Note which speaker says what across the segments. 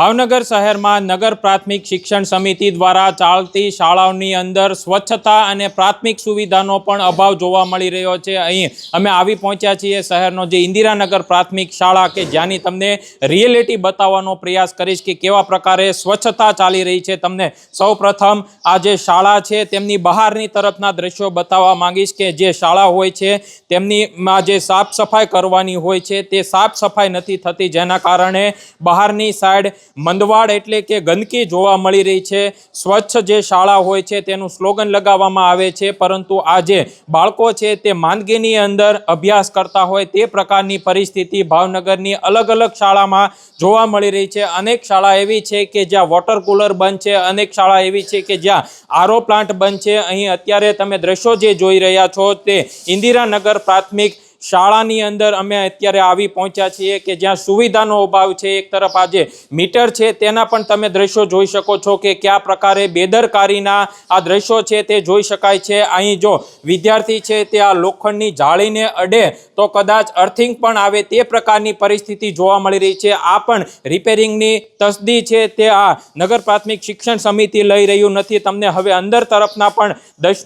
Speaker 1: ભાવનગર શહેરમાં નગર પ્રાથમિક શિક્ષણ સમિતિ દ્વારા ચાલતી શાળાઓની અંદર સ્વચ્છતા અને પ્રાથમિક સુવિધાનો પણ અભાવ જોવા મળી રહ્યો છે। અહીં અમે આવી પહોંચ્યા છીએ શહેરનો જે ઇન્દિરાનગર પ્રાથમિક શાળા કે જ્યાંની તમને રિયલિટી બતાવવાનો પ્રયાસ કરીશ કે કેવા પ્રકારે સ્વચ્છતા ચાલી રહી છે। તમને સૌપ્રથમ આ જે શાળા છે તેમની બહારની તરફના દ્રશ્યો બતાવવા માંગીશ કે જે શાળા હોય છે તેમની જે સાફ સફાઈ કરવાની હોય છે તે સાફ સફાઈ નથી થતી, જેના કારણે બહારની સાઈડ મંદવાડ એટલે કે ગંદકી જોવા મળી રહી છે। સ્વચ્છ જે શાળા હોય છે તેનું સ્લોગન લગાવવામાં આવે છે, પરંતુ આ જે બાળકો છે તે માંદગીની અંદર અભ્યાસ કરતા હોય તે પ્રકારની પરિસ્થિતિ ભાવનગરની અલગ અલગ શાળામાં જોવા મળી રહી છે। અનેક શાળા એવી છે કે જ્યાં વોટર કુલર બંધ છે, અનેક શાળા એવી છે કે જ્યાં આરઓ પ્લાન્ટ બંધ છે। અહીં અત્યારે તમે દ્રશ્યો જે જોઈ રહ્યા છો તે ઇન્દિરાનગર પ્રાથમિક શાળાની અંદર અમે અત્યારે આવી પહોંચ્યા છીએ કે જ્યાં સુવિધાનો અભાવ છે। એક તરફ આજે મીટર છે તેના પણ તમે દ્રશ્યો જોઈ શકો છો કે કયા પ્રકારે બેદરકારીના આ દ્રશ્યો છે તે જોઈ શકાય છે। અહીં જો વિદ્યાર્થી છે તે આ લોખંડની જાળીને અડે તો કદાચ અર્થિંગ પણ આવે તે પ્રકારની પરિસ્થિતિ જોવા મળી રહી છે। આ પણ રિપેરિંગની તસદી છે તે આ નગર પ્રાથમિક શિક્ષણ સમિતિ લઈ રહ્યું નથી। તમને હવે અંદર તરફના પણ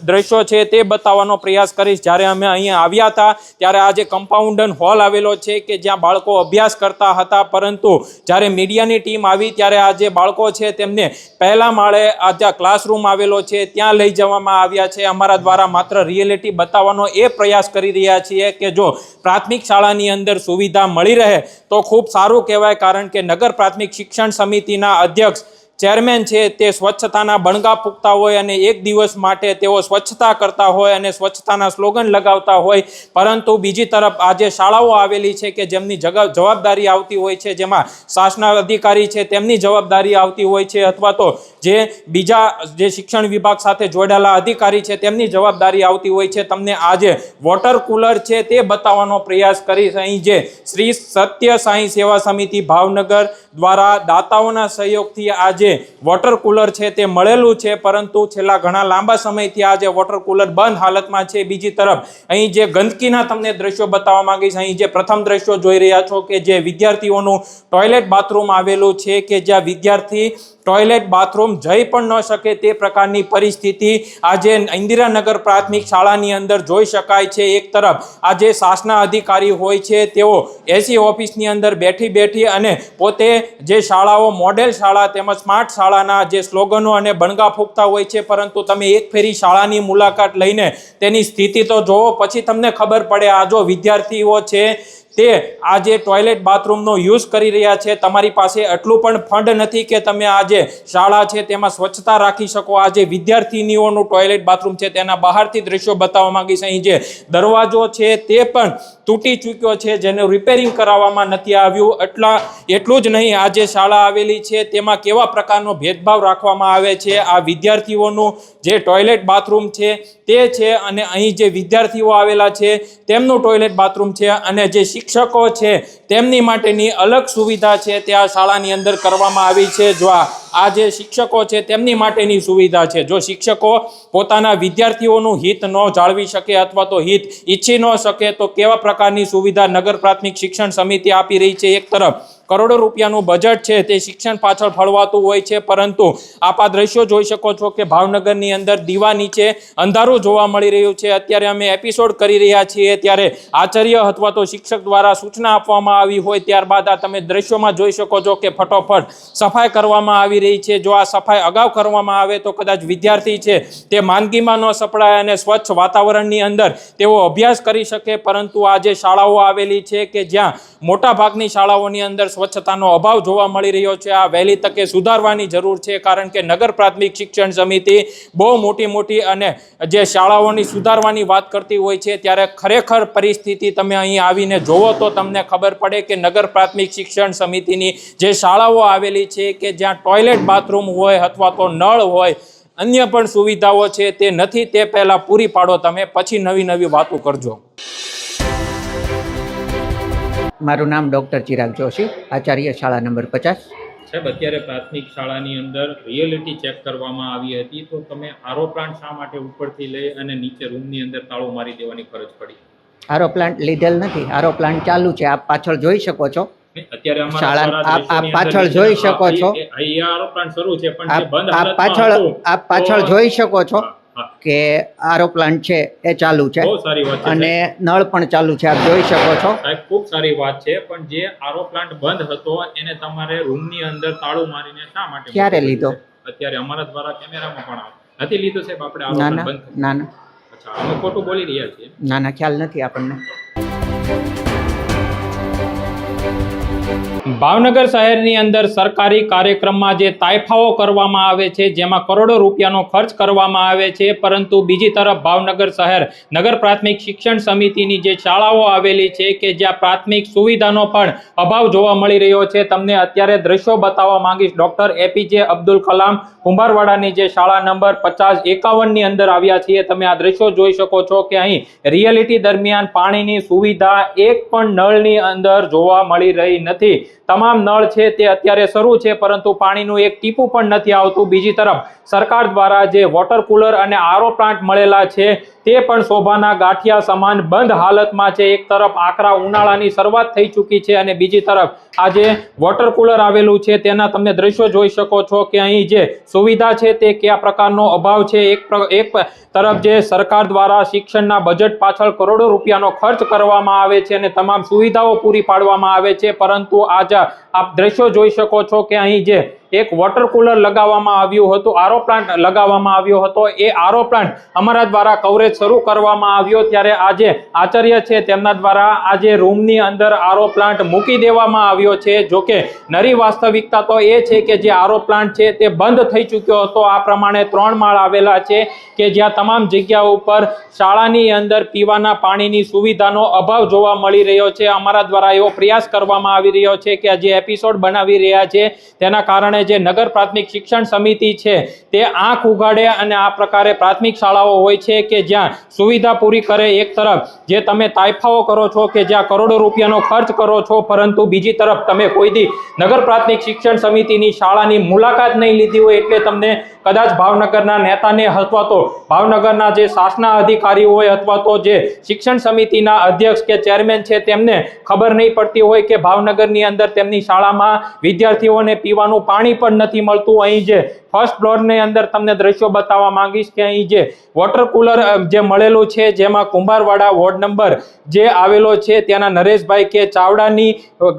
Speaker 1: દ્રશ્યો છે તે બતાવવાનો પ્રયાસ કરીશ। જ્યારે અમે અહીંયા આવ્યા હતા ત્યારે આ જે કમ્પાઉન્ડર હોલ આવેલો છે કે જ્યાં બાળકો અભ્યાસ કરતા હતા, પરંતુ જ્યારે મીડિયાની ટીમ આવી ત્યારે આ જે બાળકો છે તેમને પહેલા માળે આ જ્યાં ક્લાસરૂમ આવેલો છે ત્યાં લઈ જવામાં આવ્યા છે। અમારા દ્વારા માત્ર રિયલિટી બતાવવાનો એ પ્રયાસ કરી રહ્યા છીએ કે જો પ્રાથમિક શાળાની અંદર સુવિધા મળી રહે તો ખૂબ સારું કહેવાય, કારણ કે નગર પ્રાથમિક શિક્ષણ સમિતિના અધ્યક્ષ ચેરમેન છે તે સ્વચ્છતાના બણગા ફૂંકતા હોય અને એક દિવસ માટે તેઓ સ્વચ્છતા કરતા હોય અને સ્વચ્છતાના સ્લોગન લગાવતા હોય, પરંતુ બીજી તરફ આ જે શાળાઓ આવેલી છે કે જેમની જવાબદારી આવતી હોય છે, જેમાં શાસના અધિકારી છે તેમની જવાબદારી આવતી હોય છે, અથવા તો જે બીજા જે શિક્ષણ વિભાગ સાથે જોડાયેલા અધિકારી છે તેમની જવાબદારી આવતી હોય છે। તમને આ જે વોટર કુલર છે તે બતાવવાનો પ્રયાસ કરીશ। અહીં જે શ્રી સત્ય સાંઈ સેવા સમિતિ ભાવનગર દ્વારા દાતાઓના સહયોગથી આ જે વોટર કુલર છે તે મળેલું છે, પરંતુ છેલ્લા ઘણા લાંબા સમયથી આ જે વોટર કુલર બંધ હાલતમાં છે। બીજી તરફ અહીં જે ગંદકીના તમને દ્રશ્યો બતાવવા માંગીશ। અહીં જે પ્રથમ દ્રશ્યો જોઈ રહ્યા છો કે જે વિદ્યાર્થીઓનું ટોયલેટ બાથરૂમ આવેલું છે કે જ્યાં વિદ્યાર્થી ટોયલેટ બાથરૂમ જઈ પણ ન શકે તે પ્રકારની પરિસ્થિતિ આજે ઇન્દિરાનગર પ્રાથમિક શાળાની અંદર જોઈ શકાય છે। એક તરફ આ જે શાસના અધિકારી હોય છે તેઓ એસી ઓફિસની અંદર બેઠી અને પોતે જે શાળાઓ મોડેલ શાળા તેમજ સ્માર્ટ શાળાના જે સ્લોગનો અને બણગા ફૂંકતા હોય છે, પરંતુ તમે એક ફેરી શાળાની મુલાકાત લઈને તેની સ્થિતિ તો જોવો, પછી તમને ખબર પડે આ જો વિદ્યાર્થીઓ છે તે આ જે ટોયલેટ બાથરૂમનો યુઝ કરી રહ્યા છે, તમારી પાસે એટલું પણ ફંડ નથી કે તમે આ જે શાળા છે તેમાં સ્વચ્છતા રાખી શકો। આ જે વિદ્યાર્થીનીઓનું ટોયલેટ બાથરૂમ છે તેના બહારથી દ્રશ્યો બતાવવા માંગીશ। અહીં જે દરવાજો છે તે પણ તૂટી ચૂક્યો છે, જેનું રિપેરિંગ કરાવવામાં નથી આવ્યું। એટલું જ નહીં, આ જે શાળા આવેલી છે તેમાં કેવા પ્રકારનો ભેદભાવ રાખવામાં આવે છે। આ વિદ્યાર્થીઓનું જે ટોયલેટ બાથરૂમ છે તે છે અને અહીં જે વિદ્યાર્થીઓ આવેલા છે તેમનું ટોયલેટ બાથરૂમ છે, અને જે શિક્ષકો છે તેમની માટેની અલગ સુવિધા છે તે આ શાળાની અંદર કરવામાં આવી છે। જો આ જે શિક્ષકો છે તેમની માટેની સુવિધા છે, જો શિક્ષકો પોતાના વિદ્યાર્થીઓનું હિત ન જાળવી શકે અથવા તો હિત ઈચ્છી ન શકે તો કેવા પ્રકારની સુવિધા નગર પ્રાથમિક શિક્ષણ સમિતિ આપી રહી છે। એક તરફ કરોડો રૂપિયાનું બજેટ છે તે શિક્ષણ પાછળ ફળવાતું હોય છે, પરંતુ આપ આ દ્રશ્યો જોઈ શકો છો કે ભાવનગરની અંદર દીવા નીચે અંધારું જોવા મળી રહ્યું છે। અત્યારે અમે એપિસોડ કરી રહ્યા છીએ ત્યારે આચાર્ય અથવા તો શિક્ષક દ્વારા સૂચના આપવામાં આવી હોય ત્યારબાદ આ તમે દ્રશ્યોમાં જોઈ શકો છો કે ફટોફટ સફાઈ કરવામાં આવી રહી છે। જો આ સફાઈ અગાઉ કરવામાં આવે તો કદાચ વિદ્યાર્થી છે તે માંદગીમાં ન સપડાય અને સ્વચ્છ વાતાવરણની અંદર તેઓ અભ્યાસ કરી શકે, પરંતુ આ જે શાળાઓ આવેલી છે કે જ્યાં મોટા ભાગની શાળાઓની અંદર સ્વચ્છતાનો અભાવ જોવા મળી રહ્યો છે, આ વહેલી તકે સુધારવાની જરૂર છે, કારણ કે નગર પ્રાથમિક શિક્ષણ સમિતિ બહુ મોટી અને જે શાળાઓની સુધારવાની વાત કરતી હોય છે ત્યારે ખરેખર પરિસ્થિતિ તમે અહીં આવીને જોવો તો તમને ખબર પડે કે નગર પ્રાથમિક શિક્ષણ સમિતિની જે શાળાઓ આવેલી છે કે જ્યાં ટોયલેટ બાથરૂમ હોય અથવા તો નળ હોય, અન્ય પણ સુવિધાઓ છે તે નથી, તે પહેલા પૂરી પાડો તમે, પછી નવી વાતો કરજો।
Speaker 2: મારું નામ ડૉક્ટર ચિરાગ જોશી, આચાર્ય શાળા નંબર 50।
Speaker 1: સાહેબ, અત્યારે પ્રાથમિક શાળાની અંદર રિયલિટી ચેક કરવામાં આવી હતી, તો તમે આરઓ પ્લાન્ટ શા માટે ઉપરથી લઈ અને નીચે રૂમની અંદર તાળું મારી દેવાની ફરજ પડી?
Speaker 2: આરઓ પ્લાન્ટ લીધેલ નથી, આરઓ પ્લાન્ટ ચાલુ છે, આપ પાછળ જોઈ શકો છો।
Speaker 1: અત્યારે અમારા
Speaker 2: શાળા
Speaker 1: દ્વારા
Speaker 2: આપ
Speaker 1: દ્રશ્યોની
Speaker 2: પાછળ
Speaker 1: અંદર
Speaker 2: જોઈ
Speaker 1: જે-
Speaker 2: શકો છો.
Speaker 1: અહીંયા આરો પ્લાન્ટ શરૂ છે પણ જે બંધ
Speaker 2: આપ
Speaker 1: હાલતમાં
Speaker 2: પાછળ
Speaker 1: હતું,
Speaker 2: આપ પાછળ
Speaker 1: તો-
Speaker 2: જોઈ શકો છો
Speaker 1: હા, હા.
Speaker 2: કે આરો પ્લાન્ટ છે એ ચાલુ છે
Speaker 1: બહુ સારી વાત છે
Speaker 2: અને નળ પણ ચાલુ છે, આપ જોઈ શકો છો.
Speaker 1: સાહેબ, ખૂબ સારી વાત છે પણ જે આરો પ્લાન્ટ બંધ હતો એને તમારે રૂમની અંદર તાળું મારીને શા માટે
Speaker 2: ક્યારે
Speaker 1: મૂકવો
Speaker 2: લીધો?
Speaker 1: પડ્યો? અત્યારે અમારા દ્વારા કેમેરામાં પણ નથી લીધો સાહેબ, આપણે આરો
Speaker 2: ના
Speaker 1: પ્લાન્ટ
Speaker 2: ના
Speaker 1: બંધ.
Speaker 2: ના ના
Speaker 1: અચ્છા, અમે ખોટું બોલી રહ્યા છીએ.
Speaker 2: ના ના ખ્યાલ નથી આપણને.
Speaker 1: ભાવનગર શહેરની અંદર સરકારી કાર્યક્રમમાં જે તાઇફાઓ કરવામાં આવે છે, જેમાં કરોડો રૂપિયાનો ખર્ચ કરવામાં આવે છે, પરંતુ બીજી તરફ ભાવનગર શહેર નગર પ્રાથમિક શિક્ષણ સમિતિની જે શાળાઓ આવેલી છે કે જ્યાં પ્રાથમિક સુવિધાનો પણ અભાવ જોવા મળી રહ્યો છે. તમને અત્યારે દ્રશ્યો બતાવવા માંગીશ. ડોક્ટર એપીજે અબ્દુલ કલામ કુંભારવાડાની જે શાળા નંબર 5051 ની અંદર આવ્યા છીએ. તમે આ દ્રશ્યો જોઈ શકો છો કે અહીં રિયાલિટી દરમિયાન પાણીની સુવિધા એક પણ નળની અંદર જોવા મળી રહી નથી. તમામ નળ છે તે અત્યારે શરૂ છે પરંતુ પાણીનું એક ટીપું પણ નથી આવતું. બીજી તરફ સરકાર દ્વારા જે વોટર કુલર અને આરો પ્લાન્ટ મળેલા છે તે પણ શોભાના ગાંઠિયા સમાન બંધ હાલતમાં છે. એક તરફ આકરા ઉનાળાની શરૂઆત થઈ ચૂકી છે અને બીજી તરફ આ જે વોટર કુલર આવેલું છે તેના તમને દ્રશ્યો જોઈ શકો છો કે અહીં જે સુવિધા છે તે કયા પ્રકારનો અભાવ છે. એક તરફ જે સરકાર દ્વારા શિક્ષણના બજેટ પાછળ કરોડો રૂપિયાનો ખર્ચ કરવામાં આવે છે અને તમામ સુવિધાઓ પૂરી પાડવામાં આવે છે, પરંતુ આજ આપ દ્રશ્યો જોઈ શકો છો કે અહીં જે એક વોટર કુલર લગાવવામાં આવ્યું હતું, આરો પ્લાન્ટ લગાવવામાં આવ્યો હતો, એ આરો પ્લાન્ટ અમારા દ્વારા કવરેજ શરૂ કરવામાં આવ્યો ત્યારે આજે આચાર્ય છે તેમના દ્વારા આજે રૂમની અંદર આરો પ્લાન્ટ મૂકી દેવામાં આવ્યો છે. જોકે નરી વાસ્તવિકતા તો એ છે કે જે આરો પ્લાન્ટ છે તે બંધ થઈ ચૂક્યો હતો. આ પ્રમાણે 3 માળ આવેલા છે કે જ્યાં તમામ જગ્યાઓ ઉપર શાળાની અંદર પીવાના પાણીની સુવિધાનો અભાવ જોવા મળી રહ્યો છે. અમારા દ્વારા એવો પ્રયાસ કરવામાં આવી રહ્યો છે કે જે એપિસોડ બનાવી રહ્યા છે તેના કારણે જે નગર પ્રાથમિક શિક્ષણ સમિતિ છે તે આંખ ઉગાડે અને આ પ્રકારે પ્રાથમિક શાળાઓ હોય છે કે જ્યાં સુવિધા પૂરી કરે. એક તરફ જે તમે તાઇફાઓ કરો છો કે જ્યાં કરોડો રૂપિયાનો ખર્ચ કરો છો, પરંતુ બીજી તરફ તમે કોઈ દી નગર પ્રાથમિક શિક્ષણ સમિતિની શાળાની મુલાકાત નહીં લીધી હોય એટલે તમને કદાચ ભાવનગરના નેતાને અથવા તો ભાવનગરના જે શાસના અધિકારીઓ હોય અથવા તો જે શિક્ષણ સમિતિના અધ્યક્ષ કે ચેરમેન છે તેમને ખબર નહીં પડતી હોય કે ભાવનગરની અંદર તેમની શાળામાં વિદ્યાર્થીઓને પીવાનું પાણી પણ નથી મળતું. અહીં જે ફર્સ્ટ ફ્લોરની અંદર તમને દ્રશ્યો બતાવવા માંગીશ કે અહીં જે વોટર કુલર જે મળેલું છે જેમાં કુંભારવાડા વોર્ડ નંબર જે આવેલો છે ત્યાંના નરેશભાઈ કે ચાવડાની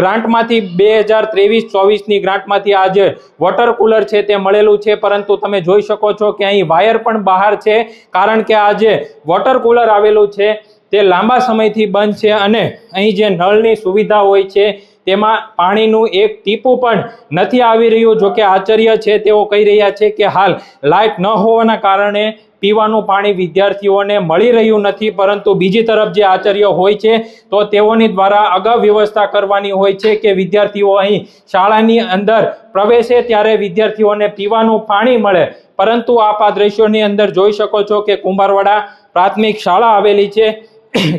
Speaker 1: ગ્રાન્ટમાંથી 2023-24ની ગ્રાન્ટમાંથી આ જે વોટર કુલર છે તે મળેલું છે, પરંતુ તમે જોઈ શકો છો કે અહીં વાયર પણ બહાર છે, કારણ કે આ જે વોટર કુલર આવેલું છે તે લાંબા સમયથી બંધ છે અને અહીં જે નળની સુવિધા હોય છે તેમાં પાણીનું એક ટીપું પણ નથી આવી રહ્યું. જો કે આચાર્ય છે તેઓ કહી રહ્યા છે કે હાલ લાઇટ ન હોવાના કારણે પીવાનું પાણી વિદ્યાર્થીઓને મળી રહ્યું નથી, પરંતુ બીજી તરફ જે આચાર્ય હોય છે તો તેઓની દ્વારા અગાઉ વ્યવસ્થા કરવાની હોય છે કે વિદ્યાર્થીઓ અહીં શાળાની અંદર પ્રવેશે ત્યારે વિદ્યાર્થીઓને પીવાનું પાણી મળે. પરંતુ આપ આ દ્રશ્યોની અંદર જોઈ શકો છો કે કુંભારવાડા પ્રાથમિક શાળા આવેલી છે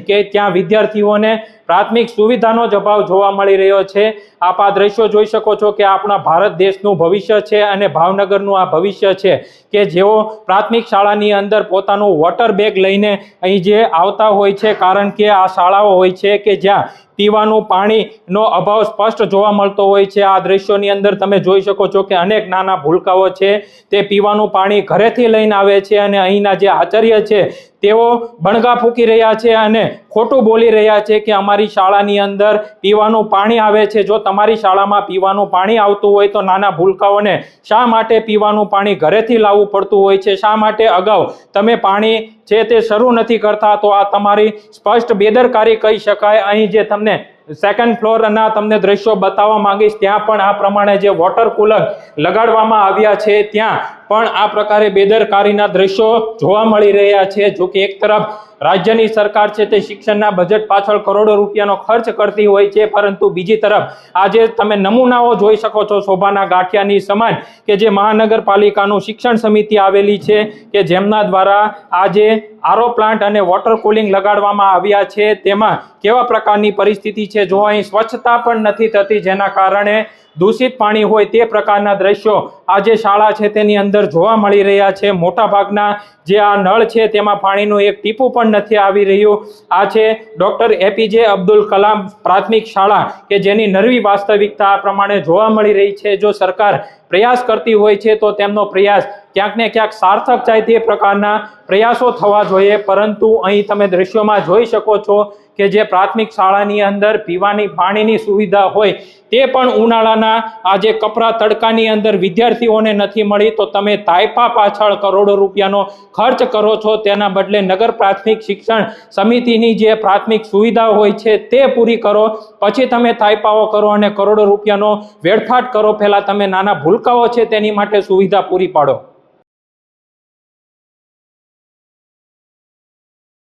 Speaker 1: કે ત્યાં વિદ્યાર્થીઓને પ્રાથમિક સુવિધાનો જ અભાવ જોવા મળી રહ્યો છે. આપ આ દ્રશ્યો જોઈ શકો છો કે આપણા ભારત દેશનું ભવિષ્ય છે અને ભાવનગરનું આ ભવિષ્ય છે કે જેઓ પ્રાથમિક શાળાની અંદર પોતાનું વોટર બેગ લઈને અહીં જે આવતા હોય છે, કારણ કે આ શાળાઓ હોય છે કે જ્યાં પીવાનું પાણીનો અભાવ સ્પષ્ટ જોવા મળતો હોય છે. આ દ્રશ્યોની અંદર તમે જોઈ શકો છો કે અનેક નાના ભૂલકાઓ છે તે પીવાનું પાણી ઘરેથી લઈને આવે છે અને અહીંના જે આચાર્ય છે તેઓ બણગા ફૂંકી રહ્યા છે અને ખોટું બોલી રહ્યા છે કે અમારી શાળાની અંદર પીવાનું પાણી આવે છે. જો તમારી શાળામાં પીવાનું પાણી આવતું હોય તો નાના ભૂલકાઓને શા માટે પીવાનું પાણી ઘરેથી લાવવું પડતું હોય છે? શા માટે અગાઉ તમે પાણી છે તે શરૂ નથી કરતા? તો આ તમારી સ્પષ્ટ બેદરકારી કહી શકાય. અહીં જે તમને સેકન્ડ ફ્લોરના તમને દ્રશ્યો બતાવવા માંગીશ ત્યાં પણ આ પ્રમાણે જે વોટર કુલર લગાડવામાં આવ્યા છે ત્યાં પણ આ પ્રકારે બેદરકારીના દ્રશ્યો જોવા મળી રહ્યા છે. જો કે એક તરફ રાજ્યની સરકાર છે તે શિક્ષણના બજેટ પાછળ કરોડો રૂપિયાનો ખર્ચ કરતી હોય છે, પરંતુ બીજી તરફ આજે તમે નમૂનાઓ જોઈ શકો છો શોભાના ગાંઠિયાની સમાન કે જે મહાનગરપાલિકાનું શિક્ષણ સમિતિ આવેલી છે કે જેમના દ્વારા આજે આરો પ્લાન્ટ અને વોટર કુલિંગ લગાડવામાં આવ્યા છે તેમાં કેવા પ્રકારની પરિસ્થિતિ છે. જો અહીં સ્વચ્છતા પણ નથી થતી, જેના કારણે દૂષિત પાણી હોય તે પ્રકારના દ્રશ્યો આ જે શાળા છે તેની અંદર જોવા મળી રહ્યા છે. મોટા ભાગના જે આ નળ છે તેમાં પાણીનું એક ટીપું પણ નથી આવી રહ્યું. આ છે ડોક્ટર એપીજે અબ્દુલ કલામ પ્રાથમિક શાળા કે જેની નરવી વાસ્તવિકતા આ પ્રમાણે જોવા મળી રહી છે. જો સરકાર પ્રયાસ કરતી હોય છે તો તેમનો પ્રયાસ ક્યાંક ને ક્યાંક સાર્થક જાય તે પ્રકારના પ્રયાસો થવા જોઈએ, પરંતુ અહીં તમે દ્રશ્યોમાં જોઈ શકો છો કે જે પ્રાથમિક શાળાની અંદર પીવાની પાણીની સુવિધા હોય તે પણ ઉનાળાના આ જે કપરા તડકાની અંદર વિદ્યાર્થીઓને નથી મળી. તો તમે તાઇપા પાછળ કરોડો રૂપિયાનો ખર્ચ કરો છો, તેના બદલે નગર પ્રાથમિક શિક્ષણ સમિતિની જે પ્રાથમિક સુવિધા હોય છે તે પૂરી કરો, પછી તમે તાઇપાઓ કરો અને કરોડો રૂપિયાનો વેડફાટ કરો. પહેલા તમે નાના ભૂલકાઓ છે તેની માટે સુવિધા પૂરી પાડો.